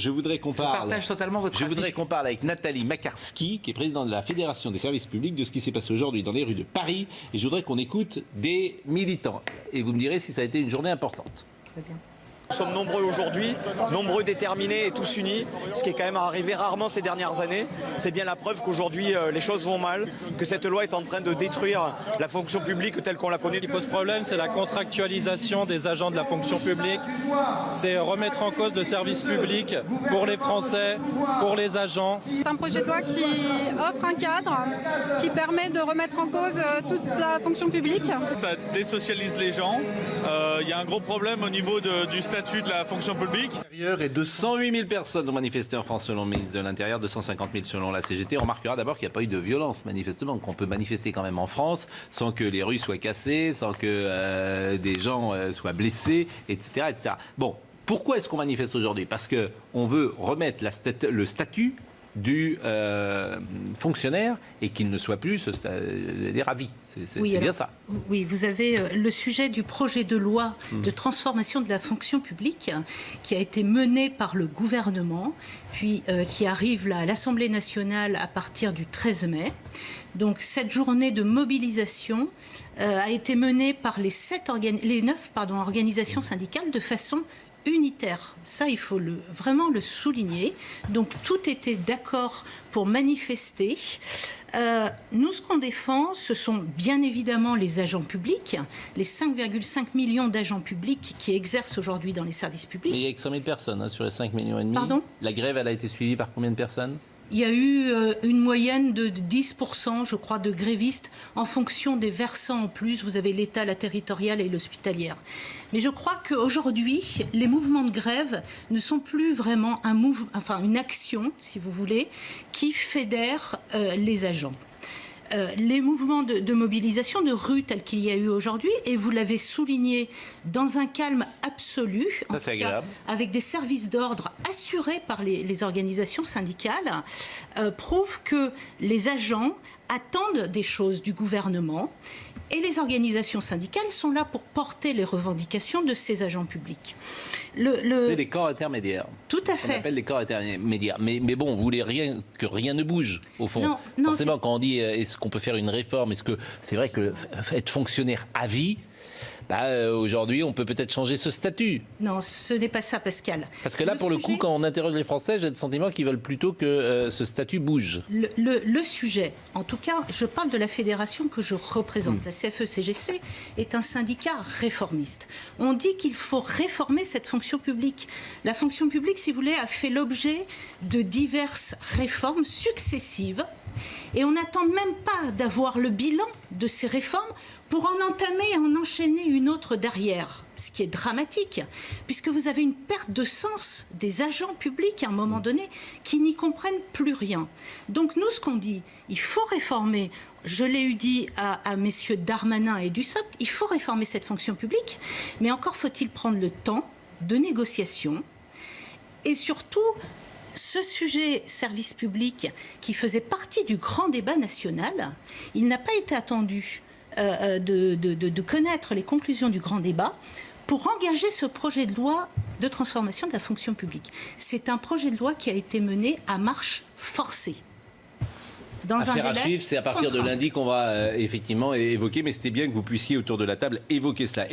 je voudrais qu'on parle. Je partage totalement votre avis. Je voudrais qu'on parle avec Nathalie Makarski, qui est présidente de la Fédération des services publics, de ce qui s'est passé aujourd'hui dans les rues de Paris. Et je voudrais qu'on écoute des militants. Et vous me direz si ça a été une journée importante. Très bien. Nous sommes nombreux aujourd'hui, nombreux déterminés et tous unis, ce qui est quand même arrivé rarement ces dernières années. C'est bien la preuve qu'aujourd'hui les choses vont mal, que cette loi est en train de détruire la fonction publique telle qu'on la connaît. Ce qui pose problème, c'est la contractualisation des agents de la fonction publique. C'est remettre en cause le service public pour les Français, pour les agents. C'est un projet de loi qui offre un cadre, qui permet de remettre en cause toute la fonction publique. Ça désocialise les gens. Il y a un gros problème au niveau du statut de la fonction publique. 108 000 personnes ont manifesté en France selon le ministre de l'Intérieur, 250 000 selon la CGT. On remarquera d'abord qu'il n'y a pas eu de violence, manifestement, qu'on peut manifester quand même en France sans que les rues soient cassées, sans que des gens soient blessés, etc., etc. Bon, pourquoi est-ce qu'on manifeste aujourd'hui? Parce qu'on veut remettre le statut du fonctionnaire et qu'il ne soit plus à vie. C'est oui, bien alors, ça. Oui, vous avez le sujet du projet de loi de transformation de la fonction publique qui a été mené par le gouvernement, puis qui arrive là, à l'Assemblée nationale à partir du 13 mai. Donc cette journée de mobilisation a été menée par les 9 organisations syndicales de façon unitaire. Ça, il faut vraiment le souligner. Donc, tout était d'accord pour manifester. Nous, ce qu'on défend, ce sont bien évidemment les agents publics, les 5,5 millions d'agents publics qui exercent aujourd'hui dans les services publics. Mais il y a que 100 000 personnes sur les 5,5 millions. Pardon ? La grève, elle a été suivie par combien de personnes ? Il y a eu une moyenne de 10%, je crois, de grévistes en fonction des versants en plus. Vous avez l'État, la territoriale et l'hospitalière. Mais je crois qu'aujourd'hui, les mouvements de grève ne sont plus vraiment une action, si vous voulez, qui fédère les agents. Les mouvements de mobilisation de rue tels qu'il y a eu aujourd'hui, et vous l'avez souligné, dans un calme absolu, en tout cas, avec des services d'ordre assurés par les organisations syndicales, prouvent que les agents attendent des choses du gouvernement. Et les organisations syndicales sont là pour porter les revendications de ces agents publics. C'est les corps intermédiaires. Tout à fait. On appelle les corps intermédiaires. Mais bon, vous voulez que rien ne bouge, au fond. Non, forcément, quand on dit est-ce qu'on peut faire une réforme, est-ce que c'est vrai que être fonctionnaire à vie, aujourd'hui, on peut peut-être changer ce statut. Non, ce n'est pas ça, Pascal. Parce que là, pour le coup, quand on interroge les Français, j'ai le sentiment qu'ils veulent plutôt que ce statut bouge. Le sujet, en tout cas, je parle de la fédération que je représente. La CFE-CGC est un syndicat réformiste. On dit qu'il faut réformer cette fonction publique. La fonction publique, si vous voulez, a fait l'objet de diverses réformes successives. Et on n'attend même pas d'avoir le bilan de ces réformes pour en entamer et en enchaîner une autre derrière. Ce qui est dramatique, puisque vous avez une perte de sens des agents publics à un moment donné qui n'y comprennent plus rien. Donc nous, ce qu'on dit, il faut réformer, je l'ai dit à messieurs Darmanin et Dussopt, il faut réformer cette fonction publique, mais encore faut-il prendre le temps de négociation et surtout ce sujet service public qui faisait partie du grand débat national, il n'a pas été attendu de connaître les conclusions du grand débat pour engager ce projet de loi de transformation de la fonction publique. C'est un projet de loi qui a été mené à marche forcée. Affaire à suivre, c'est à partir de lundi qu'on va effectivement évoquer, mais c'était bien que vous puissiez autour de la table évoquer cela.